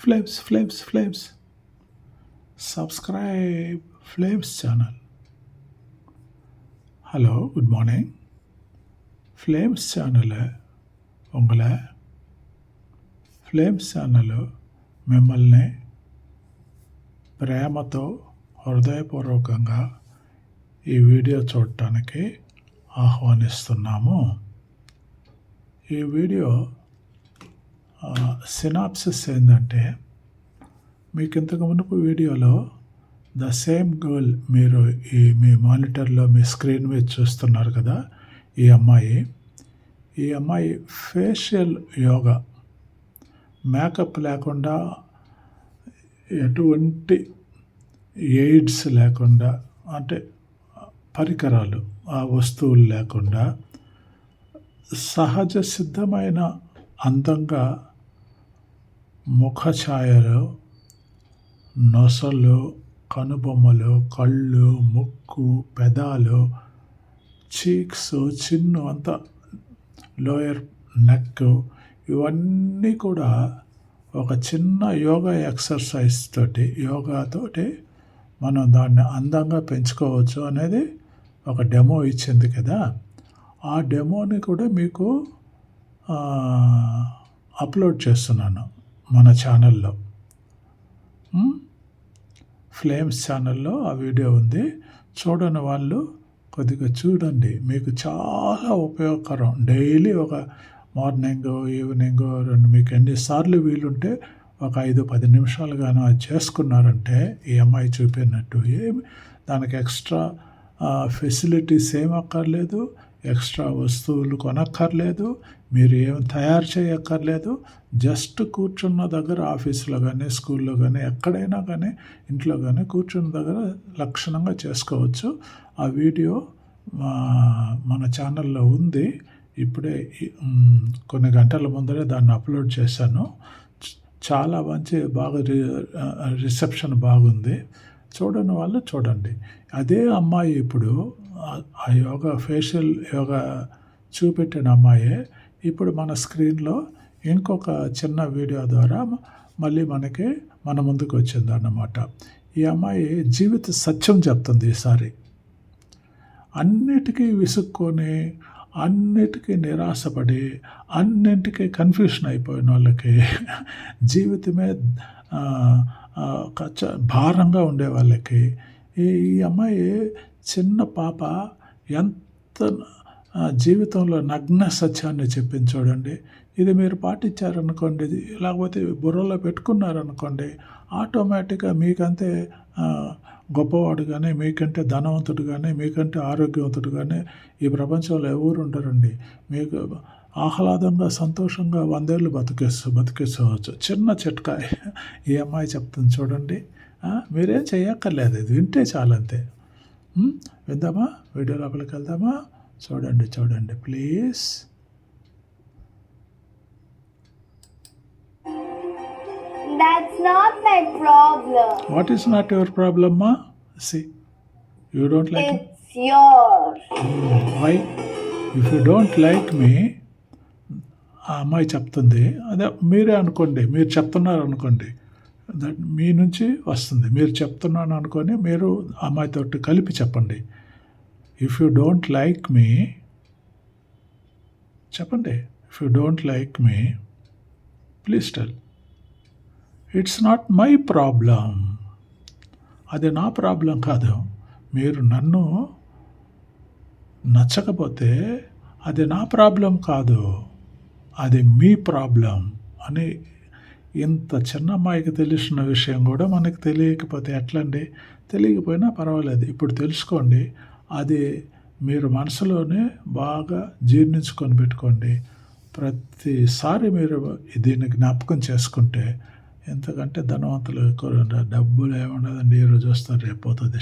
Flames. Subscribe Flames channel. Hello, good morning. Flames channel உங்களை flames channel మిమ్మల్ని ప్రేమతో హృదయపూర్వకంగా ఈ వీడియో చూడటానికి ఆహ్వానిస్తున్నాము. ఈ వీడియో సినాప్సిస్ ఏంటంటే, మీకు ఇంతకు మునుపు వీడియోలో ద సేమ్ గర్ల్ మీరు మీ మానిటర్లో మీ స్క్రీన్ మీద చూస్తున్నారు కదా, ఈ అమ్మాయి ఫేషియల్ యోగా, మేకప్ లేకుండా, ఎటువంటి ఎయిడ్స్ లేకుండా, అంటే పరికరాలు ఆ వస్తువులు లేకుండా సహజ సిద్ధమైన అందంగా ముఖ ఛాయలు, నొసలు, కనుబొమ్మలు, కళ్ళు, ముక్కు, పెదాలు, చీక్స్, చిన్ను అంతా, లోయర్ నెక్, ఇవన్నీ కూడా ఒక చిన్న యోగా ఎక్సర్సైజ్ యోగాతోటి మనం దాన్ని అందంగా పెంచుకోవచ్చు అనేది ఒక డెమో ఇచ్చింది కదా. ఆ డెమోని కూడా మీకు అప్లోడ్ చేస్తున్నాను మన ఛానల్లో. ఫ్లేమ్స్ ఛానల్లో ఆ వీడియో ఉంది. చూడని వాళ్ళు కొద్దిగా చూడండి, మీకు చాలా ఉపయోగకరం. డైలీ ఒక మార్నింగ్, ఈవినింగ్ మీకు ఎన్నిసార్లు వీలుంటే ఒక 5-10 నిమిషాలు కానీ అది చేసుకున్నారంటే, ఈ అమ్మాయి చూపినట్టు దానికి ఎక్స్ట్రా ఫెసిలిటీస్ ఏం అక్కర్లేదు, ఎక్స్ట్రా వస్తువులు కొనక్కర్లేదు, మీరు ఏం తయారు చేయక్కర్లేదు. జస్ట్ కూర్చున్న దగ్గర ఆఫీసులో కానీ, స్కూల్లో కానీ, ఎక్కడైనా కానీ, ఇంట్లో కానీ కూర్చున్న దగ్గర లక్షణంగా చేసుకోవచ్చు. ఆ వీడియో మన ఛానల్లో ఉంది. ఇప్పుడే కొన్ని గంటల ముందరే దాన్ని అప్లోడ్ చేశాను. చాలా బాగా రిసెప్షన్ బాగుంది. చూడని వాళ్ళు చూడండి. అదే అమ్మాయి ఇప్పుడు ఆ ఫేషియల్ యోగా చూపెట్టిన అమ్మాయే ఇప్పుడు మన స్క్రీన్లో ఇంకొక చిన్న వీడియో ద్వారా మళ్ళీ మన ముందుకు వచ్చింది అన్నమాట. ఈ అమ్మాయి జీవిత సత్యం చెప్తుంది. ఈసారి అన్నిటికీ విసుక్కొని, అన్నిటికీ నిరాశపడి, అన్నింటికీ కన్ఫ్యూషన్ అయిపోయిన వాళ్ళకి, జీవితమే భారంగా ఉండే వాళ్ళకి ఈ అమ్మాయి చిన్న పాప ఎంత జీవితంలో నగ్న సత్యాన్ని చెప్పింది చూడండి. ఇది మీరు పాటించారనుకోండి, లేకపోతే బుర్రలో పెట్టుకున్నారనుకోండి, ఆటోమేటిక్గా మీకంటే గొప్పవాడు కానీ, మీకంటే ధనవంతుడు కానీ, మీకంటే ఆరోగ్యవంతుడు కానీ ఈ ప్రపంచంలో ఎవరు ఉండరండి. మీకు ఆహ్లాదంగా, సంతోషంగా 100 ఏళ్ళు బతికేసుకోవచ్చు. చిన్న చిట్కా ఈ అమ్మాయి చెప్తుంది చూడండి. మీరేం చేయక్కర్లేదు, ఇది వింటే చాలంతే. విందామా? వీడియో లోపలికి వెళ్దామా? చూడండి please. That's not my problem. What is not your problem, ma? See, you don't like me? It's yours. Why? If you don't like me, ఆ అమ్మాయి చెప్తుంది, అదే మీరే అనుకోండి, మీరు చెప్తున్నారు అనుకోండి, దట్ మీ నుంచి వస్తుంది. మీరు చెప్తున్నాను అనుకొని మీరు అమ్మాయితో కలిపి చెప్పండి. ఇఫ్ యూ డోంట్ లైక్ మీ, చెప్పండి. If you don't like me, please tell. It's not my problem. అది నా ప్రాబ్లం కాదు. మీరు నన్ను నచ్చకపోతే అది నా ప్రాబ్లం కాదు, అది మీ ప్రాబ్లం అని ఇంత చిన్న అమ్మాయికి తెలిసిన విషయం కూడా మనకి తెలియకపోతే ఎట్లండి? తెలియకపోయినా పర్వాలేదు, ఇప్పుడు తెలుసుకోండి. అది మీరు మనసులోనే బాగా జీర్ణించుకొని పెట్టుకోండి. ప్రతిసారి మీరు దీన్ని జ్ఞాపకం చేసుకుంటే, ఎంతకంటే ధనవంతులు డబ్బులు ఏముండదండి. ఈరోజు వస్తారు, రేపు పోతుంది.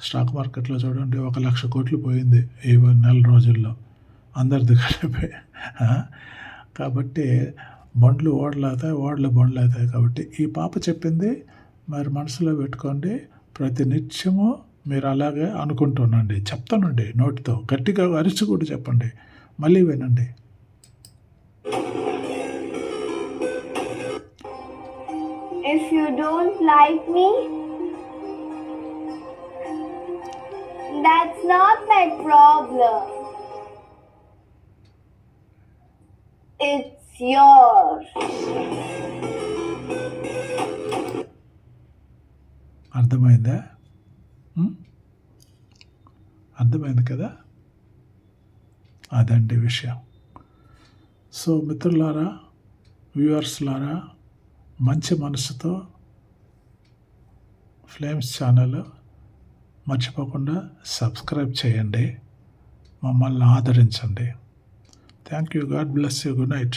స్టాక్ మార్కెట్లో చూడండి, 1,00,000 కోట్లు పోయింది ఈ 4 రోజుల్లో, అందరిది కలిపి. కాబట్టి బండ్లు ఓడలు అవుతాయి. కాబట్టి ఈ పాప చెప్పింది మరి మనసులో పెట్టుకోండి. ప్రతి నిత్యము మీరు అలాగే అనుకుంటున్నాండి. చెప్తానండి నోటితో, గట్టిగా అరిచి కూడా చెప్పండి. మళ్ళీ వినండి. If you don't like me, that's not my problem. It's yours. అర్థమైందా? అర్థమైంది కదా? అదండి విషయం. సో మిత్రులారా, వ్యూవర్స్లారా, మంచి మనసుతో ఫ్లేమ్స్ ఛానల్ మర్చిపోకుండా సబ్స్క్రైబ్ చేయండి, మమ్మల్ని ఆదరించండి. Thank you. God bless you. Good night.